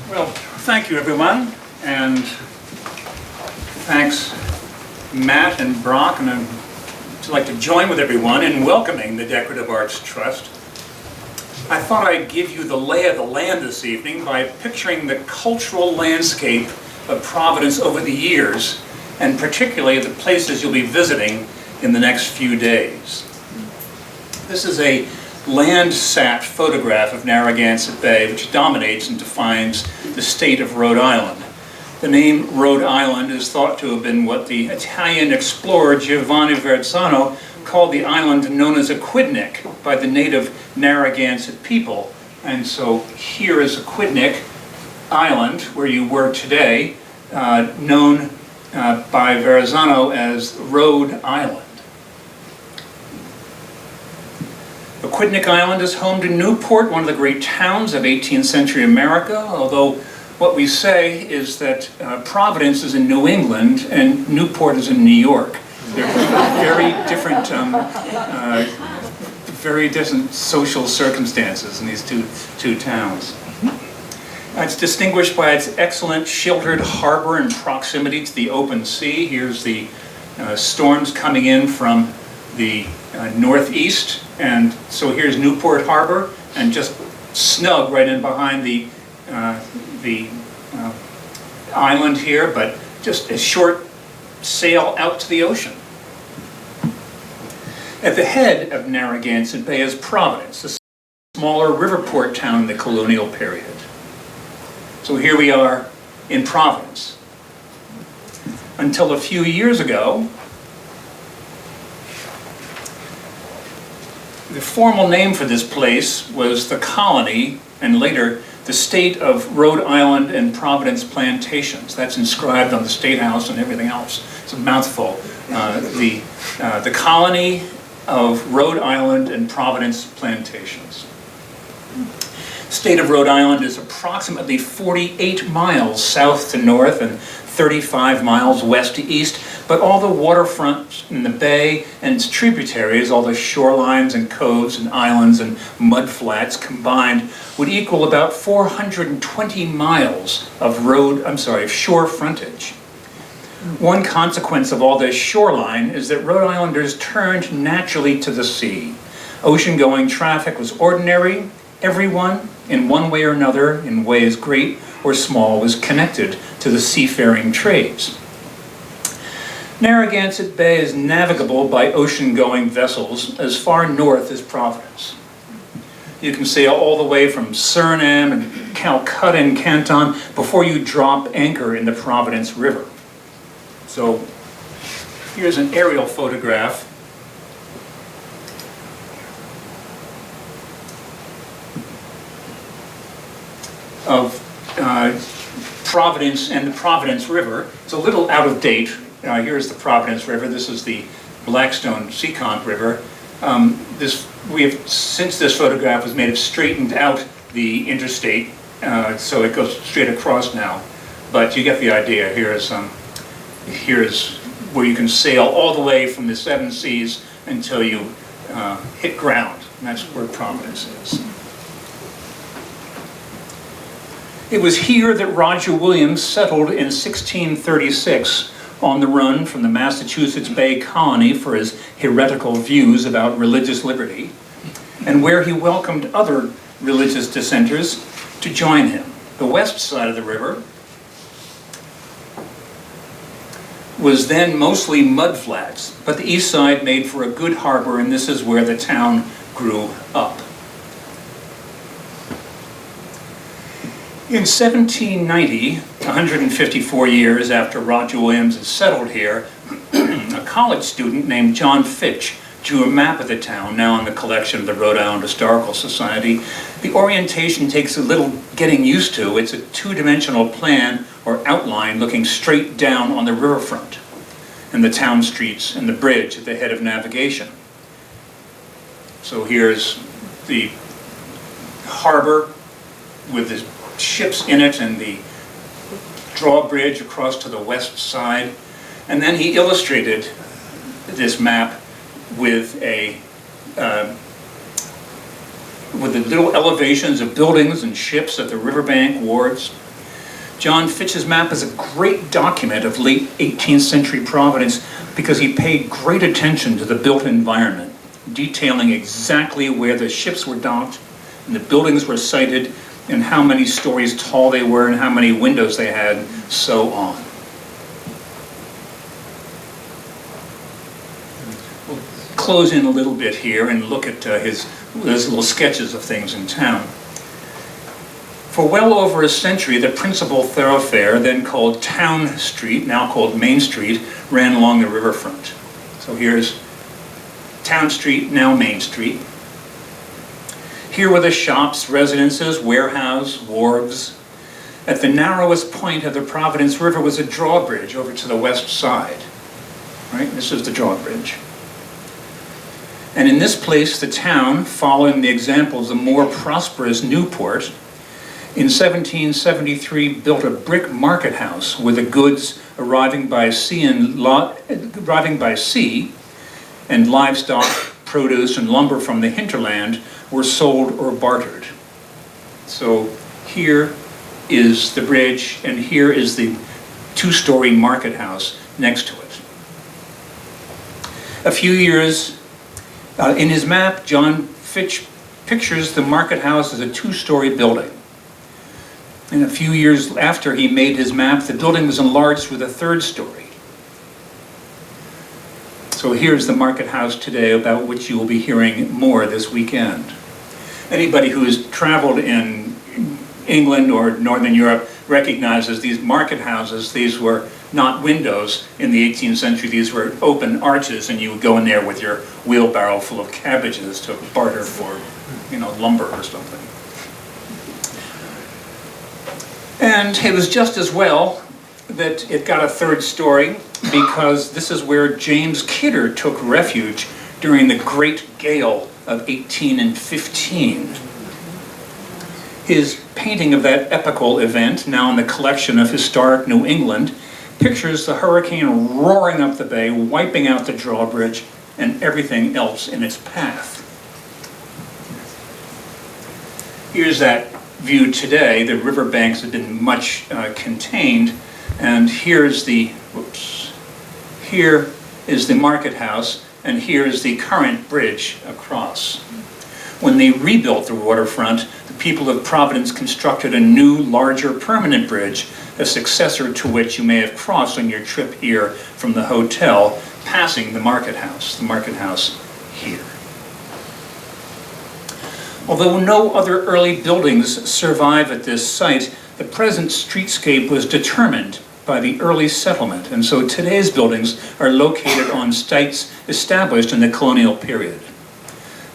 Well, thank you, everyone, and thanks, Matt and Brock, and I'd like to join with everyone in welcoming the Decorative Arts Trust. I thought I'd give you the lay of the land this evening by picturing the cultural landscape of Providence over the years, and particularly the places you'll be visiting in the next few days. This is a Landsat photograph of Narragansett Bay, which dominates and defines the state of Rhode Island. The name Rhode Island is thought to have been what the Italian explorer Giovanni Verrazzano called the island known as Aquidneck by the native Narragansett people. And so here is Aquidneck Island, where you were today, known by Verrazzano as Rhode Island. Aquidneck Island is home to Newport, one of the great towns of 18th century America, although what we say is that Providence is in New England and Newport is in New York. They're very different social circumstances in these two towns. It's distinguished by its excellent sheltered harbor and proximity to the open sea. Here's the storms coming in from the northeast, and so here's Newport Harbor, and just snug right in behind the island here, but just a short sail out to the ocean. At the head of Narragansett Bay is Providence, a smaller riverport town in the colonial period. So here we are in Providence. Until a few years ago, the formal name for this place was the Colony, and later the State of Rhode Island and Providence Plantations. That's inscribed on the State House and everything else. It's a mouthful. The Colony of Rhode Island and Providence Plantations. State of Rhode Island is approximately 48 miles south to north and 35 miles west to east, but all the waterfront in the bay and its tributaries, all the shorelines and coves and islands and mud flats combined would equal about 420 miles of shore frontage. One consequence of all this shoreline is that Rhode Islanders turned naturally to the sea. Ocean-going traffic was ordinary. Everyone, in one way or another, in ways great or small, was connected to the seafaring trades. Narragansett Bay is navigable by ocean-going vessels as far north as Providence. You can sail all the way from Suriname and Calcutta and Canton before you drop anchor in the Providence River. So here's an aerial photograph of Providence and the Providence River. It's a little out of date. Here's the Providence River. This is the Blackstone Seekonk River. Since this photograph was made, have straightened out the interstate, so it goes straight across now. But you get the idea. Here's where you can sail all the way from the seven seas until you hit ground. And that's where Providence is. It was here that Roger Williams settled in 1636 on the run from the Massachusetts Bay Colony for his heretical views about religious liberty, and where he welcomed other religious dissenters to join him. The west side of the river was then mostly mud flats, but the east side made for a good harbor, and this is where the town grew up. In 1790, 154 years after Roger Williams had settled here, a college student named John Fitch drew a map of the town, now in the collection of the Rhode Island Historical Society. The orientation takes a little getting used to. It's a two-dimensional plan or outline looking straight down on the riverfront and the town streets and the bridge at the head of navigation. So here's the harbor with the ships in it and the drawbridge across to the west side. And then he illustrated this map with a with the little elevations of buildings and ships at the riverbank wards. John Fitch's map is a great document of late 18th century Providence because he paid great attention to the built environment, detailing exactly where the ships were docked and the buildings were sited and how many stories tall they were and how many windows they had, and so on. We'll close in a little bit here and look at his little sketches of things in town. For well over a century, the principal thoroughfare, then called Town Street, now called Main Street, ran along the riverfront. So here's Town Street, now Main Street. Here were the shops, residences, warehouse, wharves. At the narrowest point of the Providence River was a drawbridge over to the west side. Right? This is the drawbridge. And in this place, the town, following the example of the more prosperous Newport, in 1773 built a brick market house where the goods arriving by sea and livestock, produce, and lumber from the hinterland were sold or bartered. So here is the bridge, and here is the two-story market house next to it. A few years in his map, John Fitch pictures the market house as a two-story building. And a few years after he made his map, the building was enlarged with a third story. So here's the market house today, about which you will be hearing more this weekend. Anybody who has traveled in England or Northern Europe recognizes these market houses. These were not windows in the 18th century. These were open arches, and you would go in there with your wheelbarrow full of cabbages to barter for, lumber or something. And it was just as well that it got a third story, because this is where James Kidder took refuge during the Great Gale of 1815. His painting of that epical event, now in the collection of Historic New England, pictures the hurricane roaring up the bay, wiping out the drawbridge and everything else in its path. Here's that view today. The riverbanks have been much contained, and here is the market house, and here is the current bridge across. When they rebuilt the waterfront, the people of Providence constructed a new, larger, permanent bridge, a successor to which you may have crossed on your trip here from the hotel, passing the market house here. Although no other early buildings survive at this site, the present streetscape was determined by the early settlement, and so today's buildings are located on sites established in the colonial period.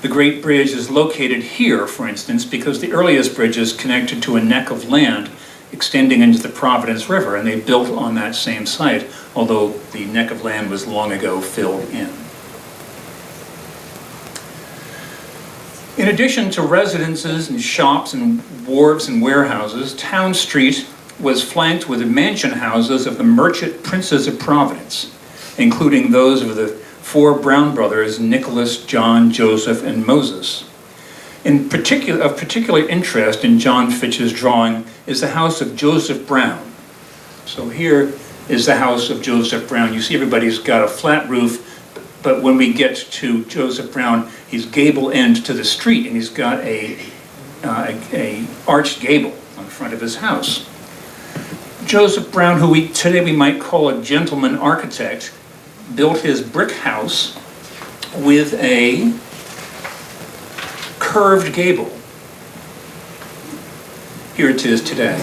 The Great Bridge is located here, for instance, because the earliest bridges connected to a neck of land extending into the Providence River, and they built on that same site, although the neck of land was long ago filled in. In addition to residences and shops and wharves and warehouses, Town Street was flanked with the mansion houses of the merchant princes of Providence, including those of the four Brown brothers, Nicholas, John, Joseph, and Moses. Of particular interest in John Fitch's drawing is the house of Joseph Brown. So here is the house of Joseph Brown. You see everybody's got a flat roof, but when we get to Joseph Brown, he's gable end to the street, and he's got a arched gable on the front of his house. Joseph Brown, who today we might call a gentleman architect, built his brick house with a curved gable. Here it is today,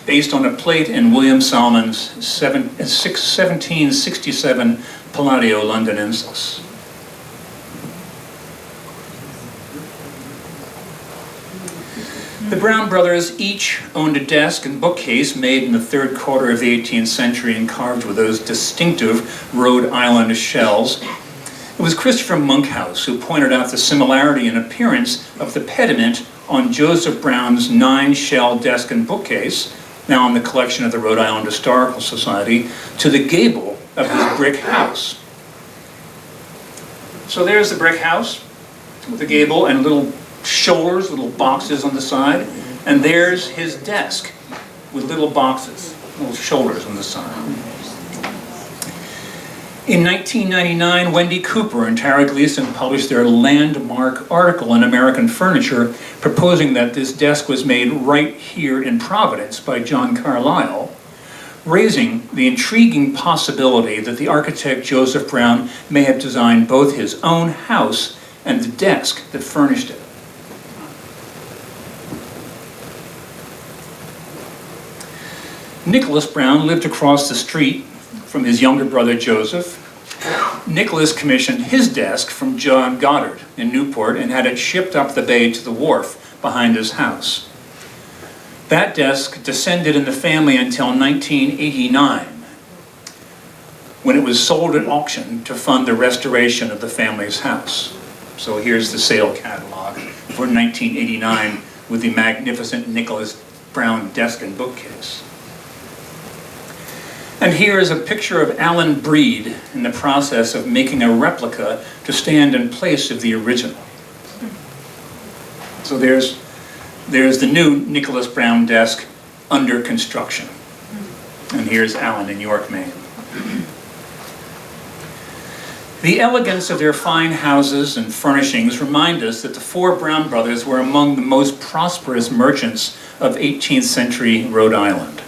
based on a plate in William Salmon's 1767 Palladio Londinensis. The Brown brothers each owned a desk and bookcase made in the third quarter of the 18th century and carved with those distinctive Rhode Island shells. It was Christopher Monkhouse who pointed out the similarity in appearance of the pediment on Joseph Brown's 9-shell desk and bookcase, now in the collection of the Rhode Island Historical Society, to the gable of his brick house. So there's the brick house. with a gable and little shoulders, little boxes on the side. And there's his desk with little boxes, little shoulders on the side. In 1999, Wendy Cooper and Tara Gleason published their landmark article in American Furniture, proposing that this desk was made right here in Providence by John Carlyle, raising the intriguing possibility that the architect Joseph Brown may have designed both his own house and the desk that furnished it. Nicholas Brown lived across the street from his younger brother Joseph. Nicholas commissioned his desk from John Goddard in Newport and had it shipped up the bay to the wharf behind his house. That desk descended in the family until 1989, when it was sold at auction to fund the restoration of the family's house. So here's the sale catalog for 1989 with the magnificent Nicholas Brown desk and bookcase. And here is a picture of Alan Breed in the process of making a replica to stand in place of the original. So there's the new Nicholas Brown desk under construction. And here's Alan in York, Maine. The elegance of their fine houses and furnishings remind us that the four Brown brothers were among the most prosperous merchants of 18th century Rhode Island.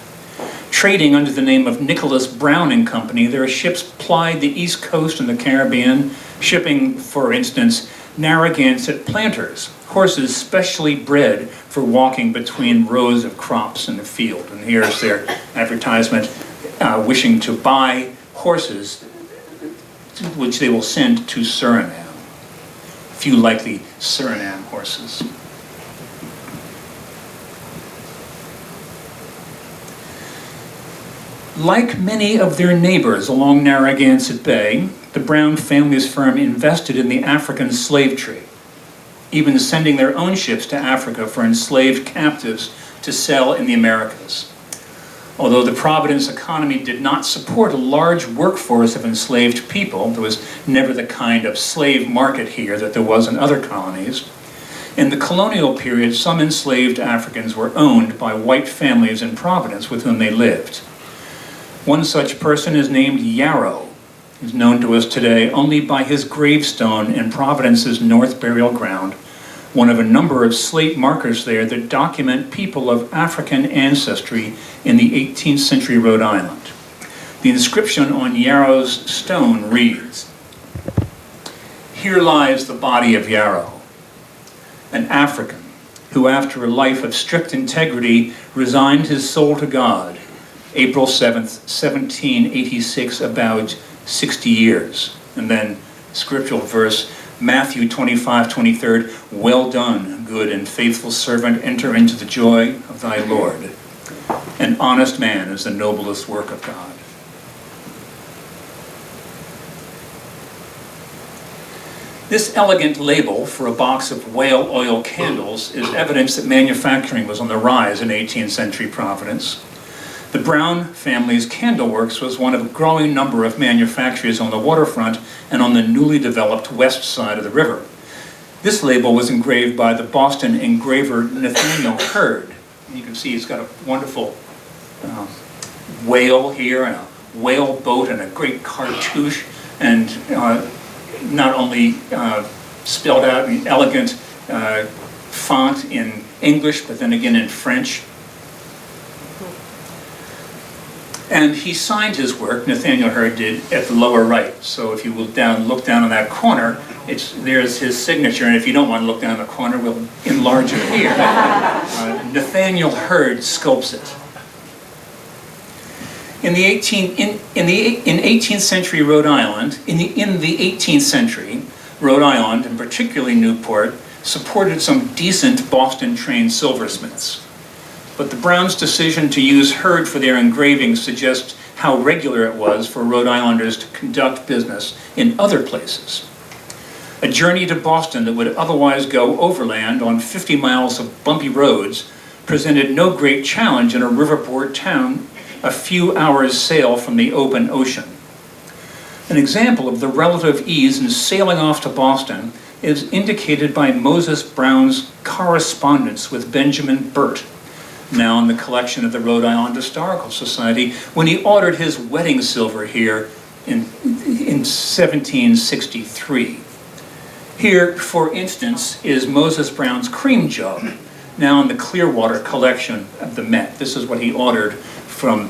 Trading under the name of Nicholas Brown and Company, their ships plied the East Coast and the Caribbean, shipping, for instance, Narragansett planters, horses specially bred for walking between rows of crops in the field. And here's their advertisement wishing to buy horses which they will send to Suriname. Few likely Suriname horses. Like many of their neighbors along Narragansett Bay, the Brown family's firm invested in the African slave trade, even sending their own ships to Africa for enslaved captives to sell in the Americas. Although the Providence economy did not support a large workforce of enslaved people, there was never the kind of slave market here that there was in other colonies. In the colonial period, some enslaved Africans were owned by white families in Providence with whom they lived. One such person is named Yarrow. He's known to us today only by his gravestone in Providence's North Burial Ground, one of a number of slate markers there that document people of African ancestry in the 18th century Rhode Island. The inscription on Yarrow's stone reads, "Here lies the body of Yarrow, an African who after a life of strict integrity resigned his soul to God, April 7th, 1786, about 60 years. And then scriptural verse, Matthew 25:23, "Well done, good and faithful servant, enter into the joy of thy Lord. An honest man is the noblest work of God." This elegant label for a box of whale oil candles is evidence that manufacturing was on the rise in 18th century Providence. The Brown family's candleworks was one of a growing number of manufacturers on the waterfront and on the newly developed west side of the river. This label was engraved by the Boston engraver Nathaniel Hurd. You can see he's got a wonderful whale here, and a whale boat, and a great cartouche, and not only spelled out in elegant font in English, but then again in French. And he signed his work, Nathaniel Hurd did, at the lower right. So if you will look down in that corner, there's his signature. And if you don't want to look down in the corner, we'll enlarge it here. Nathaniel Hurd sculpts it. In the 18th century Rhode Island, in the 18th century, Rhode Island, and particularly Newport, supported some decent Boston-trained silversmiths. But the Browns' decision to use Hurd for their engravings suggests how regular it was for Rhode Islanders to conduct business in other places. A journey to Boston that would otherwise go overland on 50 miles of bumpy roads presented no great challenge in a riverport town a few hours' sail from the open ocean. An example of the relative ease in sailing off to Boston is indicated by Moses Brown's correspondence with Benjamin Burt, now in the collection of the Rhode Island Historical Society, when he ordered his wedding silver here in 1763. Here, for instance, is Moses Brown's cream jug, now in the Clearwater collection of the Met. This is what he ordered from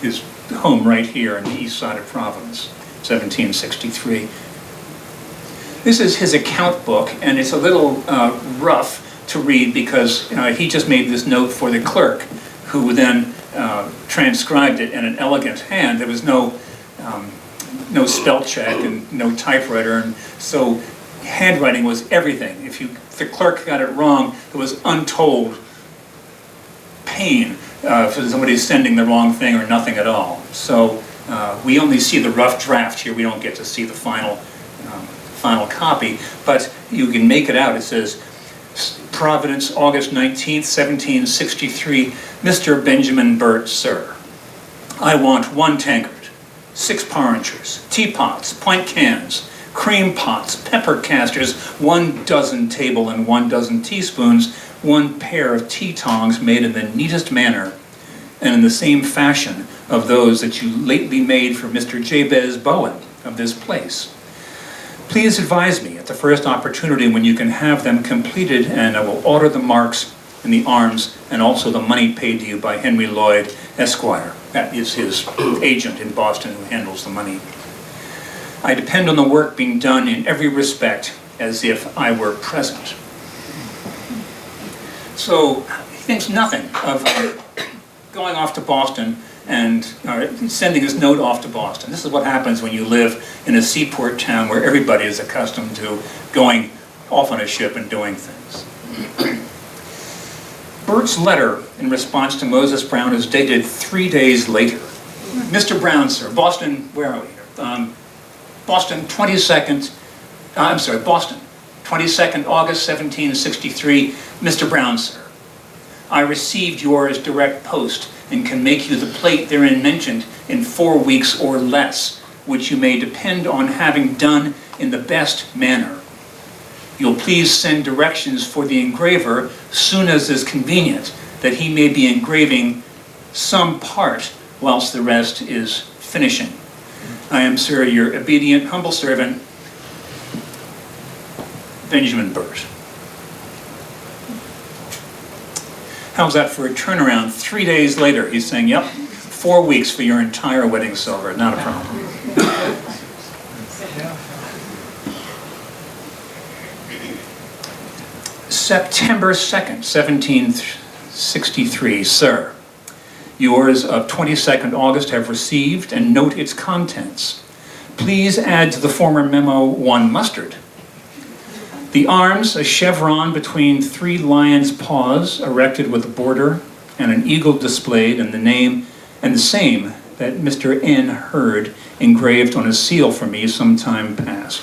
his home right here on the east side of Providence, 1763. This is his account book, and it's a little rough to read because he just made this note for the clerk, who then transcribed it in an elegant hand. There was no spell check and no typewriter, and so handwriting was everything. If the clerk got it wrong, it was untold pain for somebody sending the wrong thing or nothing at all. So we only see the rough draft here. We don't get to see the final copy, but you can make it out. It says, Providence, August 19th, 1763, Mr. Benjamin Burt, sir. I want 1 tankard, 6 porringers, teapots, pint cans, cream pots, pepper casters, 1 dozen table and 1 dozen teaspoons, 1 pair of tea tongs made in the neatest manner and in the same fashion of those that you lately made for Mr. Jabez Bowen of this place. Please advise me at the first opportunity when you can have them completed, and I will order the marks and the arms and also the money paid to you by Henry Lloyd, Esquire. That is his agent in Boston who handles the money. I depend on the work being done in every respect as if I were present. So he thinks nothing of going off to Boston and sending his note off to Boston. This is what happens when you live in a seaport town where everybody is accustomed to going off on a ship and doing things. Burt's letter in response to Moses Brown is dated 3 days later. Mr. Brown, sir, Boston, where are we here? Boston, 22nd August 1763, Mr. Brown, sir. I received yours direct post and can make you the plate therein mentioned in 4 weeks or less, which you may depend on having done in the best manner. You'll please send directions for the engraver soon as is convenient, that he may be engraving some part whilst the rest is finishing. I am, sir, your obedient, humble servant, Benjamin Burt. How's that for a turnaround? 3 days later, he's saying, yep, 4 weeks for your entire wedding silver, not a problem. September 2nd, 1763, sir. Yours of 22nd August have received and note its contents. Please add to the former memo 1 mustard. The arms, a chevron between 3 lions' paws erected with a border and an eagle displayed, and the name and the same that Mr. N. Hurd engraved on a seal for me some time past.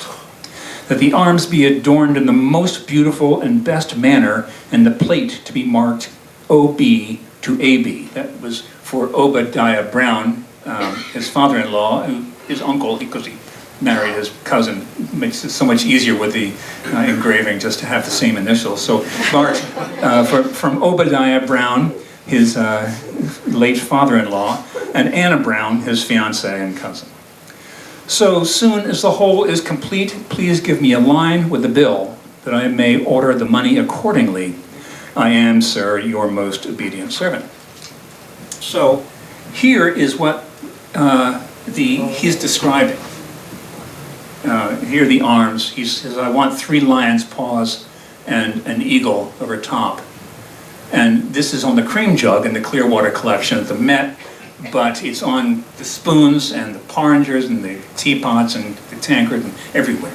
That the arms be adorned in the most beautiful and best manner, and the plate to be marked O.B. to A.B. That was for Obadiah Brown, his father-in-law, his uncle, because he married his cousin. It makes it so much easier with the engraving just to have the same initials. So marked from Obadiah Brown, his late father-in-law, and Anna Brown, his fiancée and cousin. So soon as the whole is complete, please give me a line with the bill that I may order the money accordingly. I am, sir, your most obedient servant. So here is what he's describing. Here are the arms. He says, I want 3 lions' paws and an eagle over top. And this is on the cream jug in the Clearwater collection at the Met, but it's on the spoons and the porringers and the teapots and the tankard and everywhere.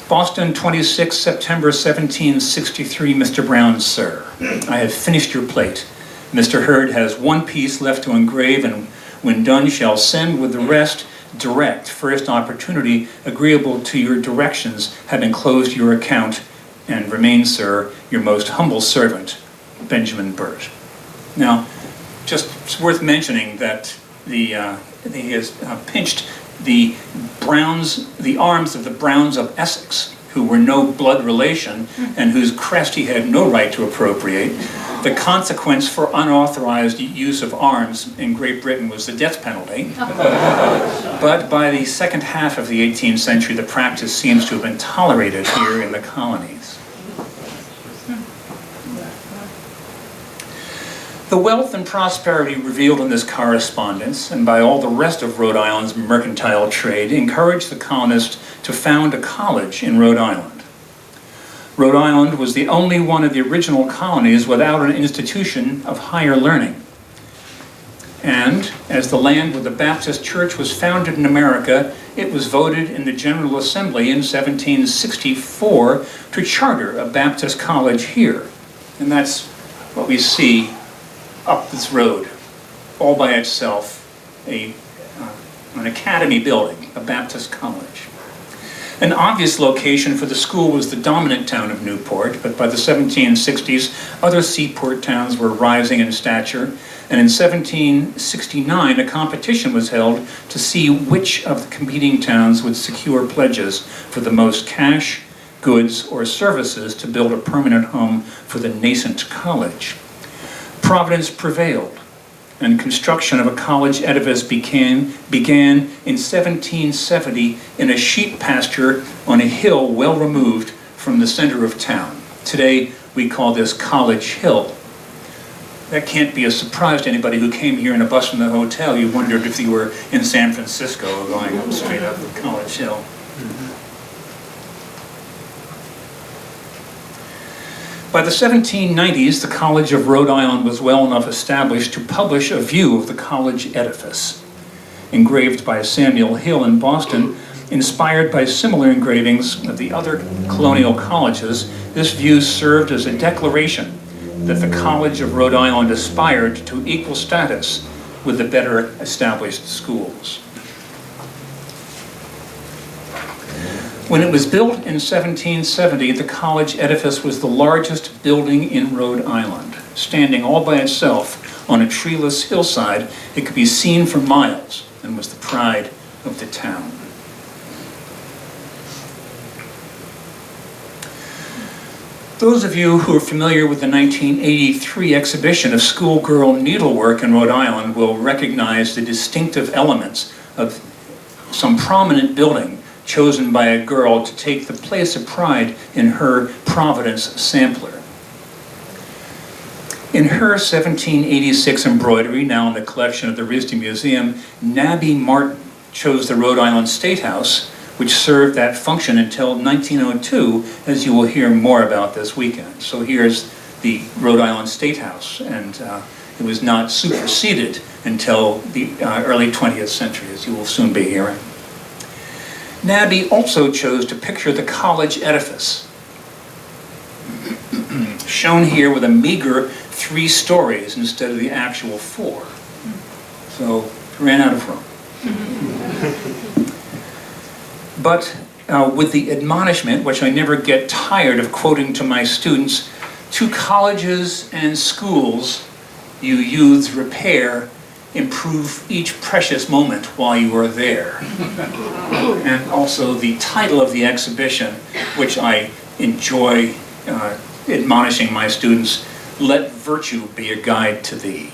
Boston, 26 September 1763, Mr. Brown, sir. I have finished your plate. Mr. Hurd has 1 piece left to engrave, and when done shall send with the rest direct, first opportunity, agreeable to your directions, having closed your account, and remain, sir, your most humble servant, Benjamin Burt. Now, just it's worth mentioning that he has pinched the arms of the Browns of Essex, who were no blood relation and whose crest he had no right to appropriate. The consequence for unauthorized use of arms in Great Britain was the death penalty. But by the second half of the 18th century, the practice seems to have been tolerated here in the colonies. The wealth and prosperity revealed in this correspondence, and by all the rest of Rhode Island's mercantile trade, encouraged the colonists to found a college in Rhode Island. Rhode Island was the only one of the original colonies without an institution of higher learning. And as the land where the Baptist Church was founded in America, it was voted in the General Assembly in 1764 to charter a Baptist college here. And that's what we see up this road, all by itself, an academy building, a Baptist college. An obvious location for the school was the dominant town of Newport, but by the 1760s, other seaport towns were rising in stature, and in 1769, a competition was held to see which of the competing towns would secure pledges for the most cash, goods, or services to build a permanent home for the nascent college. Providence prevailed, and construction of a college edifice began in 1770 in a sheep pasture on a hill well removed from the center of town. Today, we call this College Hill. That can't be a surprise to anybody who came here in a bus from the hotel. You wondered if you were in San Francisco or going up straight up College Hill. By the 1790s, the College of Rhode Island was well enough established to publish a view of the college edifice, engraved by Samuel Hill in Boston. Inspired by similar engravings of the other colonial colleges, this view served as a declaration that the College of Rhode Island aspired to equal status with the better established schools. When it was built in 1770, the college edifice was the largest building in Rhode Island. Standing all by itself on a treeless hillside, it could be seen for miles and was the pride of the town. Those of you who are familiar with the 1983 exhibition of schoolgirl needlework in Rhode Island will recognize the distinctive elements of some prominent building chosen by a girl to take the place of pride in her Providence sampler. In her 1786 embroidery, now in the collection of the RISD Museum, Nabby Martin chose the Rhode Island State House, which served that function until 1902, as you will hear more about this weekend. So here's the Rhode Island State House, and it was not superseded until the early 20th century, as you will soon be hearing. Nabby also chose to picture the college edifice, shown here with a meager 3 stories instead of the actual 4. So, ran out of room. But with the admonishment, which I never get tired of quoting to my students, to colleges and schools you youths repair, improve each precious moment while you are there. And also the title of the exhibition, which I enjoy admonishing my students, Let Virtue Be a Guide to Thee.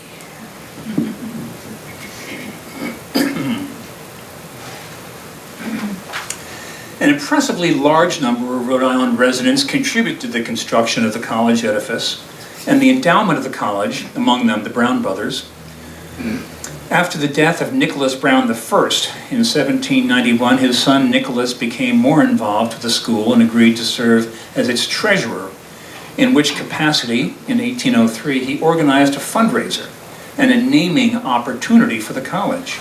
An impressively large number of Rhode Island residents contributed to the construction of the college edifice and the endowment of the college, among them the Brown brothers. After the death of Nicholas Brown I in 1791, his son Nicholas became more involved with the school and agreed to serve as its treasurer, in which capacity, in 1803, he organized a fundraiser and a naming opportunity for the college.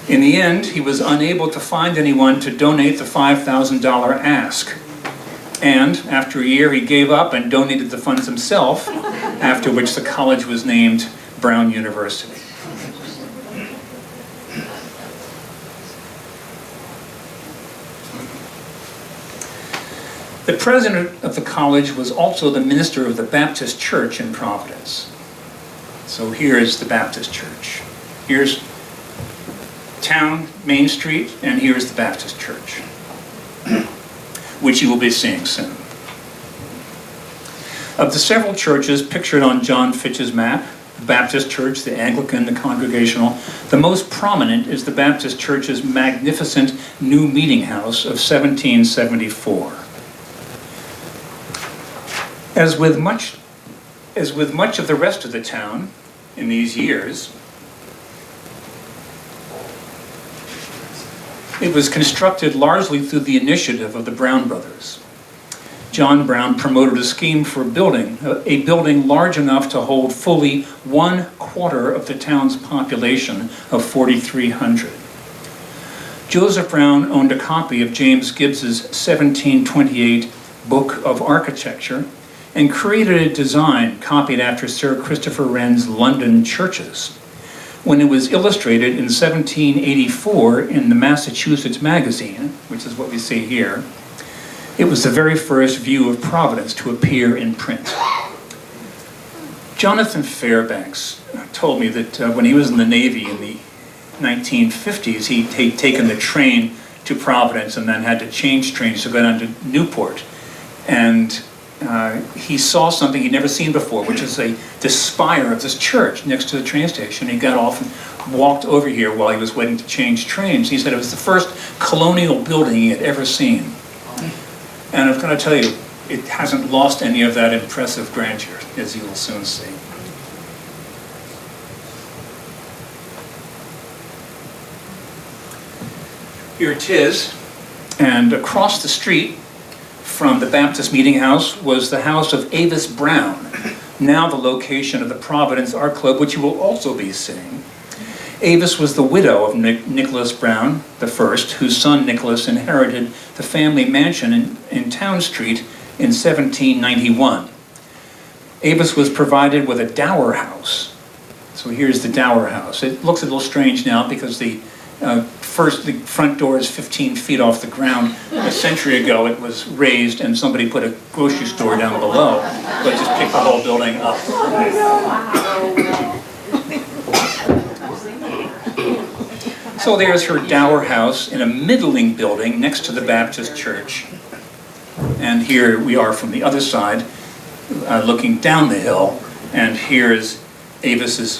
In the end, he was unable to find anyone to donate the $5,000 ask. And after a year, he gave up and donated the funds himself, after which the college was named Brown University. The president of the college was also the minister of the Baptist Church in Providence. So here is the Baptist Church. Here's town, Main Street, and here's the Baptist Church, which you will be seeing soon. Of the several churches pictured on John Fitch's map, the Baptist Church, the Anglican, the Congregational, the most prominent is the Baptist Church's magnificent new meeting house of 1774. As with much of the rest of the town in these years, it was constructed largely through the initiative of the Brown brothers. John Brown promoted a scheme for building a building large enough to hold fully 1/4 of the town's population of 4,300. Joseph Brown owned a copy of James Gibbs's 1728 Book of Architecture and created a design copied after Sir Christopher Wren's London churches. When it was illustrated in 1784 in the Massachusetts Magazine, which is what we see here, it was the very first view of Providence to appear in print. Jonathan Fairbanks told me that when he was in the Navy in the 1950s, he'd taken the train to Providence and then had to change trains to go down to Newport. And he saw something he'd never seen before, which is the spire of this church next to the train station. He got off and walked over here while he was waiting to change trains. He said it was the first colonial building he had ever seen. And I'm going to tell you, it hasn't lost any of that impressive grandeur, as you will soon see. Here it is, and across the street from the Baptist Meeting House was the house of Avis Brown, now the location of the Providence Art Club, which you will also be seeing. Avis was the widow of Nicholas Brown I, whose son Nicholas inherited the family mansion in Town Street in 1791. Avis was provided with a dower house. So here's the dower house. It looks a little strange now because the front door is 15 feet off the ground. A century ago it was raised and somebody put a grocery store down below, but just picked the whole building up. So there's her dower house in a middling building next to the Baptist Church. And here we are from the other side, looking down the hill, and here's Avis's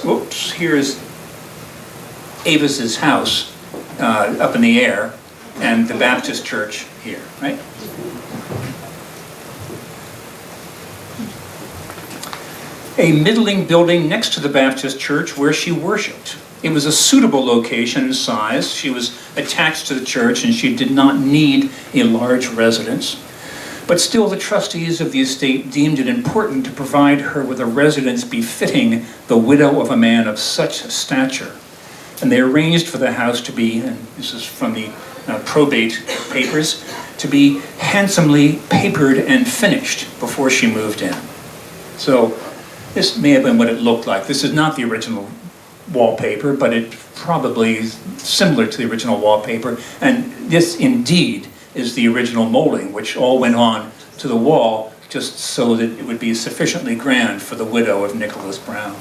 house up in the air, and the Baptist Church here, right? A middling building next to the Baptist Church where she worshiped. It was a suitable location and size. She was attached to the church and she did not need a large residence. But still, the trustees of the estate deemed it important to provide her with a residence befitting the widow of a man of such stature. And they arranged for the house to be, and this is from the probate papers, to be handsomely papered and finished before she moved in. So this may have been what it looked like. This is not the original wallpaper, but it probably is similar to the original wallpaper. And this indeed is the original molding, which all went on to the wall just so that it would be sufficiently grand for the widow of Nicholas Brown.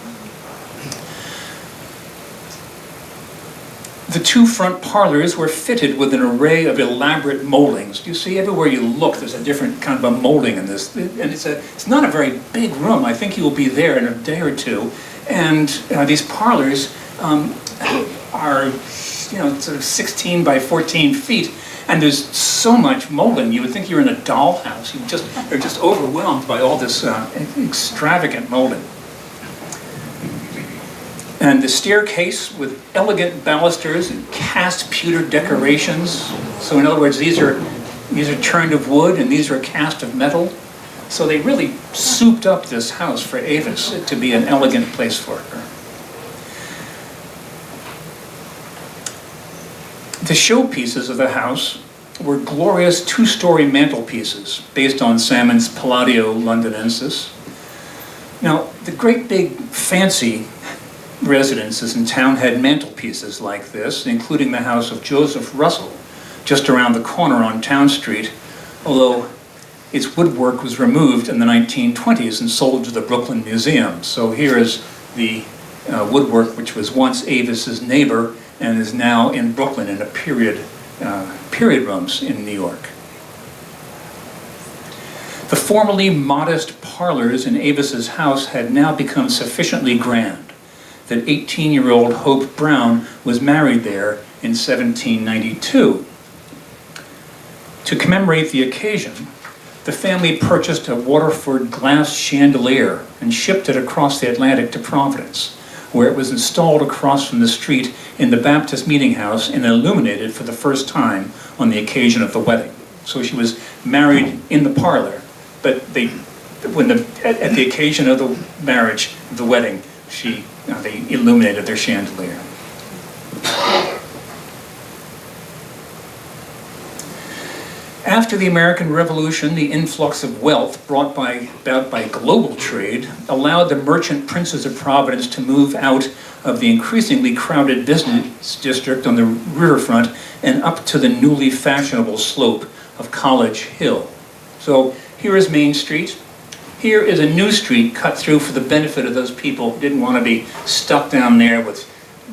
The two front parlors were fitted with an array of elaborate moldings. You see, everywhere you look, there's a different kind of a molding in this. And it's not a very big room. I think you will be there in a day or two. And these parlors are, sort of 16 by 14 feet. And there's so much molding, you would think you're in a dollhouse. You're just overwhelmed by all this extravagant molding. And the staircase with elegant balusters and cast pewter decorations. So in other words, these are turned of wood and these are cast of metal. So they really souped up this house for Avis to be an elegant place for her. The showpieces of the house were glorious two-story mantelpieces based on Salmon's Palladio Londinensis. Now, the great big fancy residences in town had mantelpieces like this, including the house of Joseph Russell, just around the corner on Town Street, although its woodwork was removed in the 1920s and sold to the Brooklyn Museum. So here is the woodwork which was once Avis's neighbor and is now in Brooklyn in a period rooms in New York. The formerly modest parlors in Avis's house had now become sufficiently grand that 18-year-old Hope Brown was married there in 1792. To commemorate the occasion, the family purchased a Waterford glass chandelier and shipped it across the Atlantic to Providence, where it was installed across from the street in the Baptist Meeting House and illuminated for the first time on the occasion of the wedding. So she was married in the parlor, but at the occasion of the marriage, the wedding, they illuminated their chandelier. After the American Revolution, the influx of wealth brought about by global trade allowed the merchant princes of Providence to move out of the increasingly crowded business district on the riverfront and up to the newly fashionable slope of College Hill. So here is Main Street. Here is a new street cut through for the benefit of those people who didn't want to be stuck down there with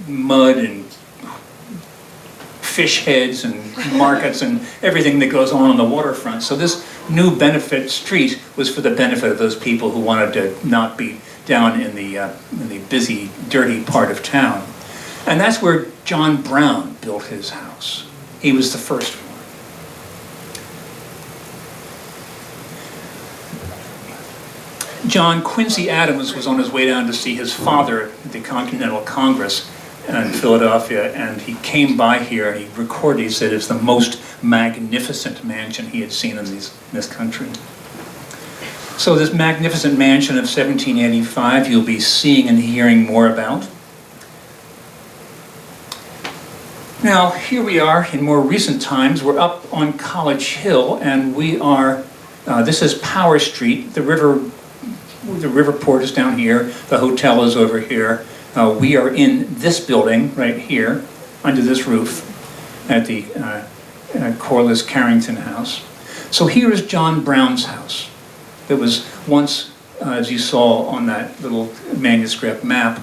mud and fish heads and markets and everything that goes on the waterfront. So this new benefit street was for the benefit of those people who wanted to not be down in the busy, dirty part of town. And that's where John Brown built his house. He was the first one. John Quincy Adams was on his way down to see his father at the Continental Congress in Philadelphia, and he came by here and he recorded, he said, it's the most magnificent mansion he had seen in this country. So this magnificent mansion of 1785 you'll be seeing and hearing more about. Now, here we are in more recent times. We're up on College Hill, and we are, this is Power Street. The riverport is down here. The hotel is over here. We are in this building right here, under this roof, at the Corliss Carrington House. So here is John Brown's house. That was once, as you saw on that little manuscript map,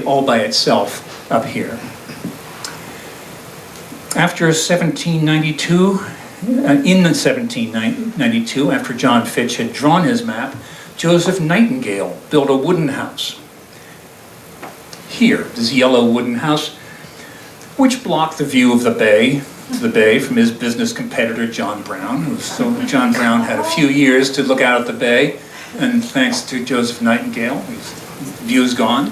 all by itself up here. After 1792, in 1792, after John Fitch had drawn his map, Joseph Nightingale built a wooden house. Here, this yellow wooden house, which blocked the view of the bay from his business competitor, John Brown. So John Brown had a few years to look out at the bay, and thanks to Joseph Nightingale, his view's gone.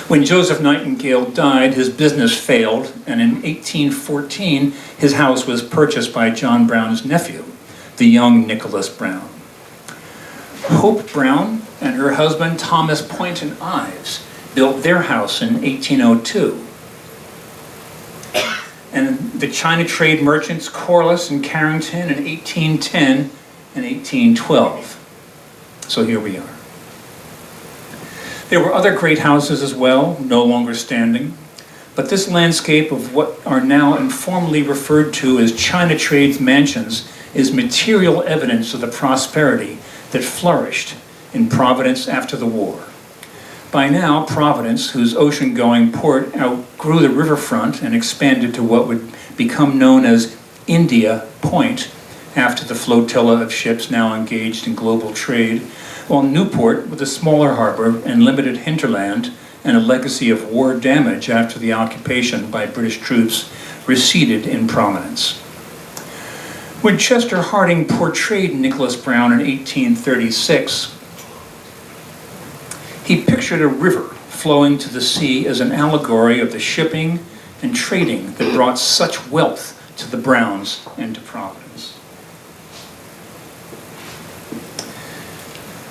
When Joseph Nightingale died, his business failed, and in 1814, his house was purchased by John Brown's nephew, the young Nicholas Brown. Hope Brown and her husband, Thomas Poynton Ives, built their house in 1802. And the China trade merchants Corliss and Carrington in 1810 and 1812. So here we are. There were other great houses as well, no longer standing, but this landscape of what are now informally referred to as China trades mansions is material evidence of the prosperity that flourished in Providence after the war. By now, Providence, whose ocean-going port outgrew the riverfront and expanded to what would become known as India Point after the flotilla of ships now engaged in global trade, while Newport, with a smaller harbor and limited hinterland and a legacy of war damage after the occupation by British troops, receded in prominence. When Chester Harding portrayed Nicholas Brown in 1836, he pictured a river flowing to the sea as an allegory of the shipping and trading that brought such wealth to the Browns and to Providence.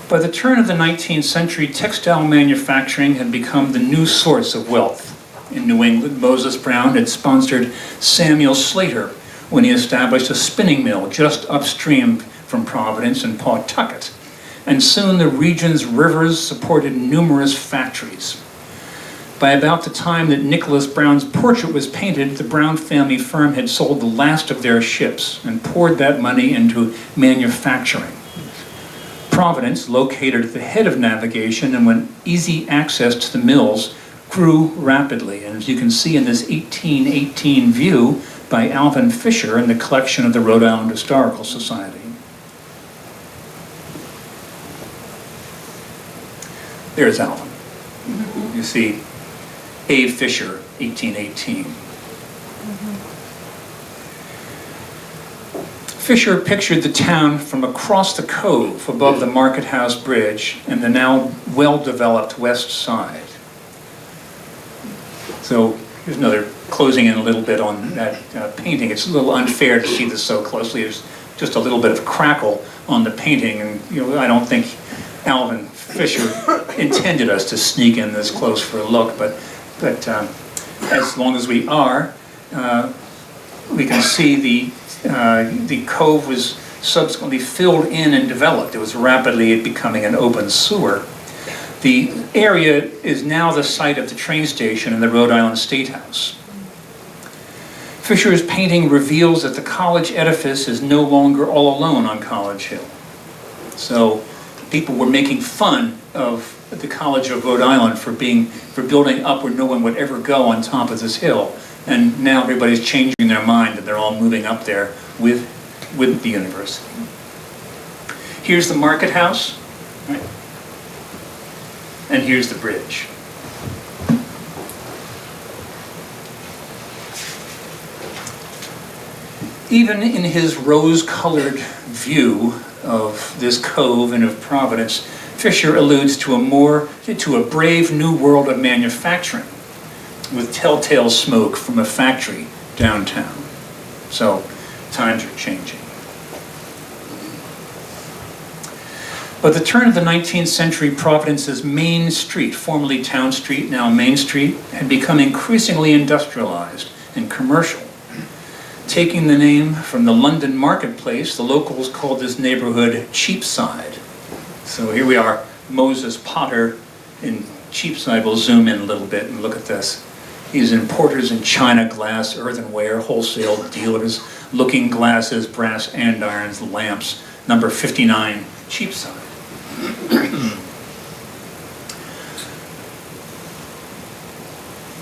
By the turn of the 19th century, textile manufacturing had become the new source of wealth. In New England, Moses Brown had sponsored Samuel Slater when he established a spinning mill just upstream from Providence in Pawtucket. And soon the region's rivers supported numerous factories. By about the time that Nicholas Brown's portrait was painted, the Brown family firm had sold the last of their ships and poured that money into manufacturing. Providence, located at the head of navigation and with easy access to the mills, grew rapidly. And as you can see in this 1818 view by Alvin Fisher in the collection of the Rhode Island Historical Society. There's Alvin. You see A. Fisher, 1818. Fisher pictured the town from across the cove above the Market House Bridge and the now well-developed west side. So here's another closing in a little bit on that painting. It's a little unfair to see this so closely. There's just a little bit of crackle on the painting, and I don't think Alvin Fisher intended us to sneak in this close for a look, but as long as we are, we can see the cove was subsequently filled in and developed. It was rapidly becoming an open sewer. The area is now the site of the train station and the Rhode Island State House. Fisher's painting reveals that the college edifice is no longer all alone on College Hill. So people were making fun of the College of Rhode Island for building up where no one would ever go on top of this hill. And now everybody's changing their mind and they're all moving up there with the university. Here's the Market House, right? And here's the bridge. Even in his rose-colored view of this cove and of Providence, Fisher alludes to a brave new world of manufacturing with telltale smoke from a factory downtown. So times are changing. By the turn of the 19th century, Providence's Main Street, formerly Town Street, now Main Street, had become increasingly industrialized and commercial. Taking the name from the London marketplace, the locals called this neighborhood Cheapside. So here we are, Moses Potter in Cheapside. We'll zoom in a little bit and look at this. He's importers in china, glass, earthenware, wholesale dealers, looking glasses, brass andirons, lamps, number 59, Cheapside.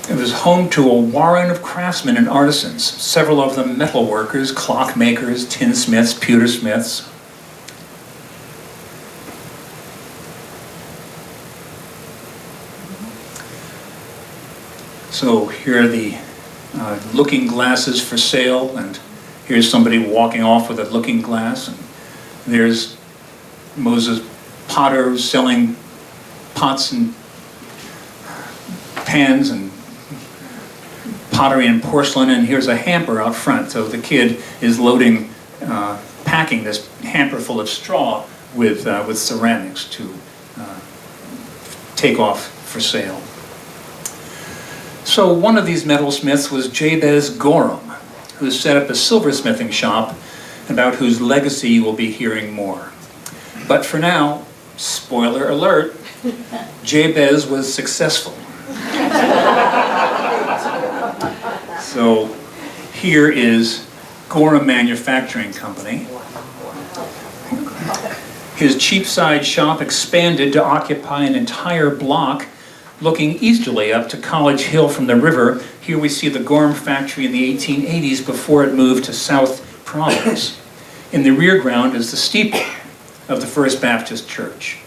It was home to a warren of craftsmen and artisans, several of them metal workers, clockmakers, tinsmiths, pewtersmiths. So here are the looking glasses for sale, and here's somebody walking off with a looking glass, and there's Moses Potter selling pots and pans and pottery and porcelain, and here's a hamper out front. So the kid is loading, packing this hamper full of straw with ceramics to take off for sale. So one of these metalsmiths was Jabez Gorham, who set up a silversmithing shop, about whose legacy you will be hearing more. But for now, spoiler alert, Jabez was successful. So here is Gorham Manufacturing Company. His Cheapside shop expanded to occupy an entire block looking easterly up to College Hill from the river. Here we see the Gorham factory in the 1880s before it moved to South Providence. In the rear ground is the steeple of the First Baptist Church.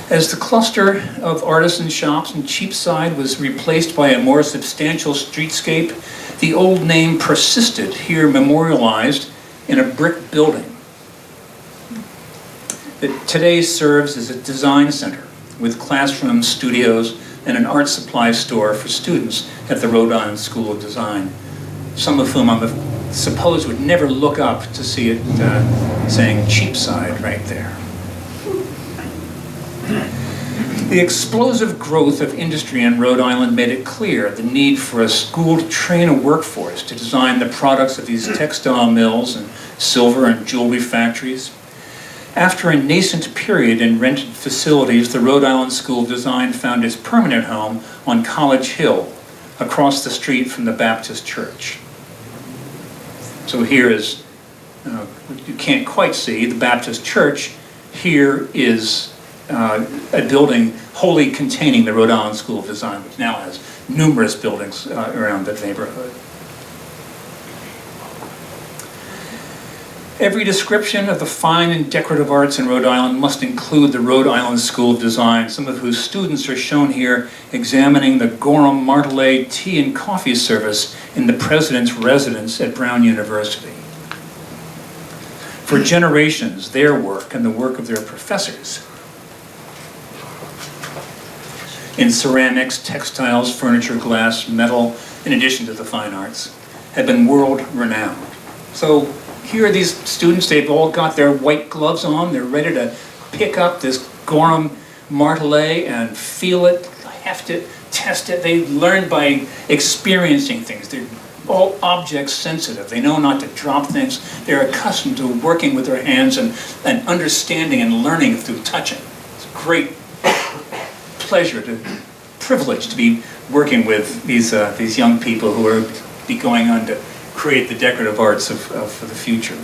As the cluster of artisan shops in Cheapside was replaced by a more substantial streetscape, the old name persisted, here memorialized in a brick building that today serves as a design center with classrooms, studios, and an art supply store for students at the Rhode Island School of Design, some of whom I suppose would never look up to see it saying Cheapside right there. The explosive growth of industry in Rhode Island made it clear the need for a school to train a workforce to design the products of these textile mills and silver and jewelry factories. After a nascent period in rented facilities, the Rhode Island School of Design found its permanent home on College Hill, across the street from the Baptist Church. So here is, you can't quite see, the Baptist Church here is a building wholly containing the Rhode Island School of Design, which now has numerous buildings around the neighborhood. Every description of the fine and decorative arts in Rhode Island must include the Rhode Island School of Design, some of whose students are shown here examining the Gorham Martelet tea and coffee service in the president's residence at Brown University. For generations, their work and the work of their professors in ceramics, textiles, furniture, glass, metal, in addition to the fine arts, have been world-renowned. So here are these students, they've all got their white gloves on, they're ready to pick up this Gorham Martelet and feel it, heft it, test it. They learn by experiencing things. They're all object sensitive. They know not to drop things. They're accustomed to working with their hands and understanding and learning through touching. It's a great pleasure, privilege to be working with these young people who are be going on to create the decorative arts for the future.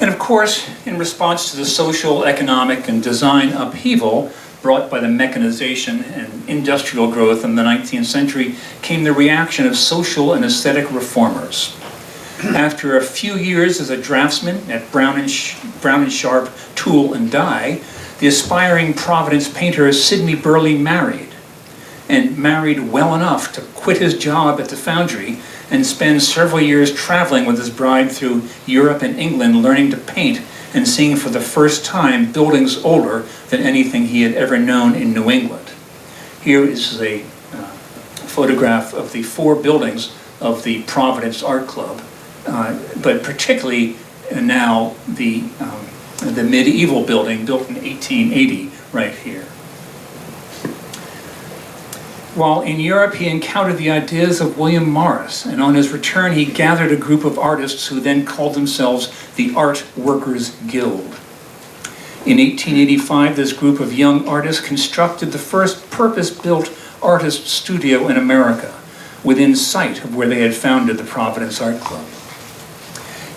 And of course, in response to the social, economic, and design upheaval brought by the mechanization and industrial growth in the 19th century, came the reaction of social and aesthetic reformers. After a few years as a draftsman at Brown and Sharp Tool and Die, the aspiring Providence painter Sidney Burley married well enough to quit his job at the foundry and spend several years traveling with his bride through Europe and England, learning to paint and seeing for the first time buildings older than anything he had ever known in New England. Here is a photograph of the 4 buildings of the Providence Art Club, but particularly now the medieval building built in 1880 right here. While in Europe, he encountered the ideas of William Morris, and on his return, he gathered a group of artists who then called themselves the Art Workers Guild. In 1885, this group of young artists constructed the first purpose-built artist studio in America, within sight of where they had founded the Providence Art Club.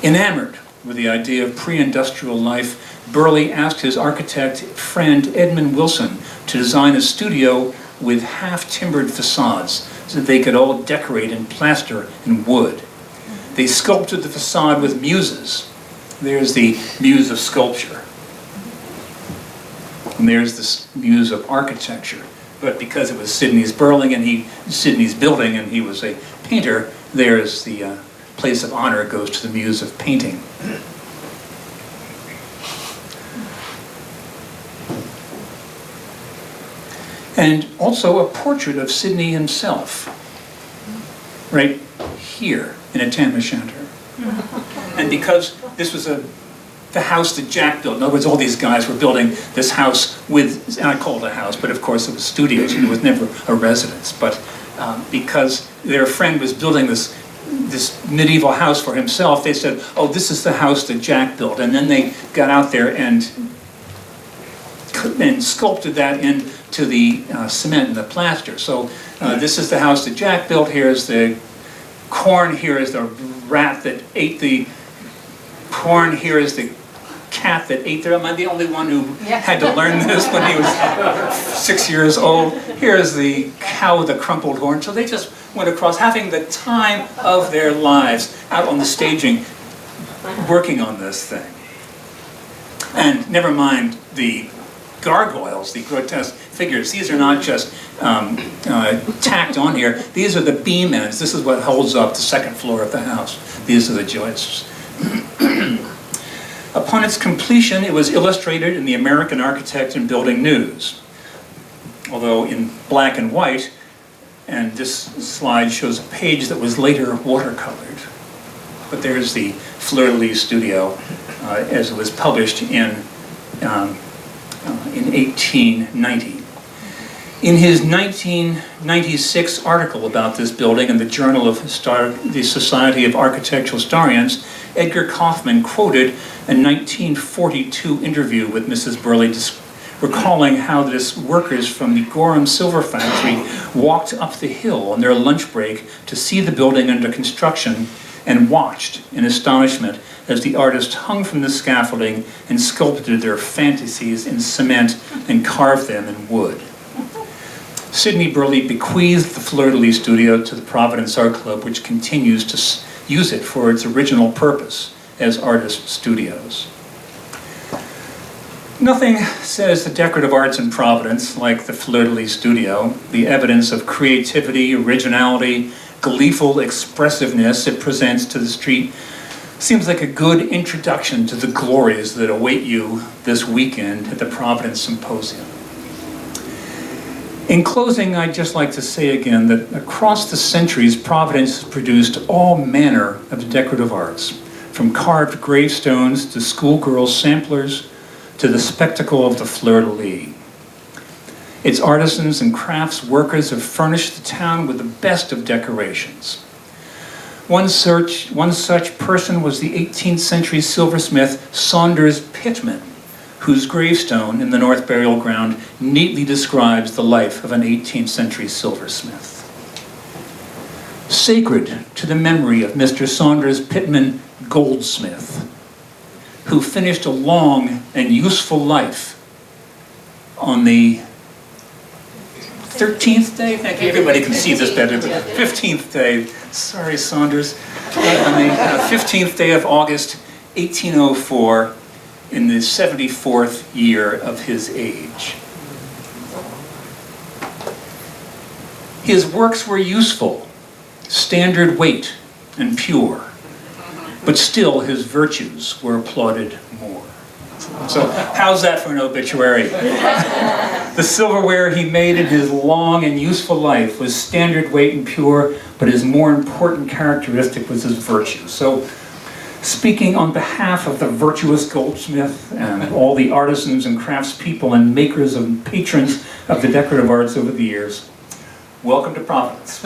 Enamored with the idea of pre-industrial life, Burley asked his architect friend Edmund Wilson to design a studio with half-timbered facades so that they could all decorate in plaster and wood. They sculpted the facade with muses. There's the muse of sculpture. And there's the muse of architecture. But because it was Sidney's building and he was a painter, there's the place of honor goes to the muse of painting. And also a portrait of Sidney himself, right here in a tam o' shanter. And because this was the house that Jack built, in other words, all these guys were building this house with, and I call it a house, but of course it was studios, and it was never a residence. But because their friend was building this medieval house for himself, they said, oh, this is the house that Jack built. And then they got out there and sculpted that into the cement and the plaster. So this is the house that Jack built. Here's the corn. Here is the rat that ate the corn. Here is the cat that ate there. Am I the only one who had to learn this when he was 6 years old? Here is the cow with the crumpled horn. So they just went across, having the time of their lives out on the staging, working on this thing. And never mind the gargoyles, the grotesque figures. These are not just tacked on here. These are the beam ends. This is what holds up the second floor of the house. These are the joists. Upon its completion, it was illustrated in the American Architect and Building News, although in black and white, and this slide shows a page that was later watercolored. But there's the Fleur-de-Lis studio as it was published in 1890. In his 1996 article about this building in the Journal of the Society of Architectural Historians, Edgar Kaufman quoted a 1942 interview with Mrs. Burley recalling how this workers from the Gorham Silver Factory walked up the hill on their lunch break to see the building under construction and watched in astonishment as the artist hung from the scaffolding and sculpted their fantasies in cement and carved them in wood. Sidney Burley bequeathed the Fleur-de-Lis studio to the Providence Art Club, which continues to use it for its original purpose as artist studios. Nothing says the decorative arts in Providence like the Fleur-de-Lis studio, the evidence of creativity, originality, gleeful expressiveness it presents to the street seems like a good introduction to the glories that await you this weekend at the Providence Symposium. In closing, I'd just like to say again that across the centuries, Providence has produced all manner of decorative arts, from carved gravestones to schoolgirl samplers to the spectacle of the fleur-de-lis. Its artisans and crafts workers have furnished the town with the best of decorations. One such person was the 18th century silversmith Saunders Pittman, whose gravestone in the North Burial Ground neatly describes the life of an 18th century silversmith. Sacred to the memory of Mr. Saunders Pittman Goldsmith, who finished a long and useful life on the 13th day, thank you, everybody can see this better, but 15th day, sorry Saunders, on the 15th day of August, 1804, in the 74th year of his age. His works were useful, standard weight, and pure, but still his virtues were applauded more. So how's that for an obituary? The silverware he made in his long and useful life was standard weight and pure, but his more important characteristic was his virtue. So speaking on behalf of the virtuous goldsmith and all the artisans and craftspeople and makers and patrons of the decorative arts over the years, welcome to Providence.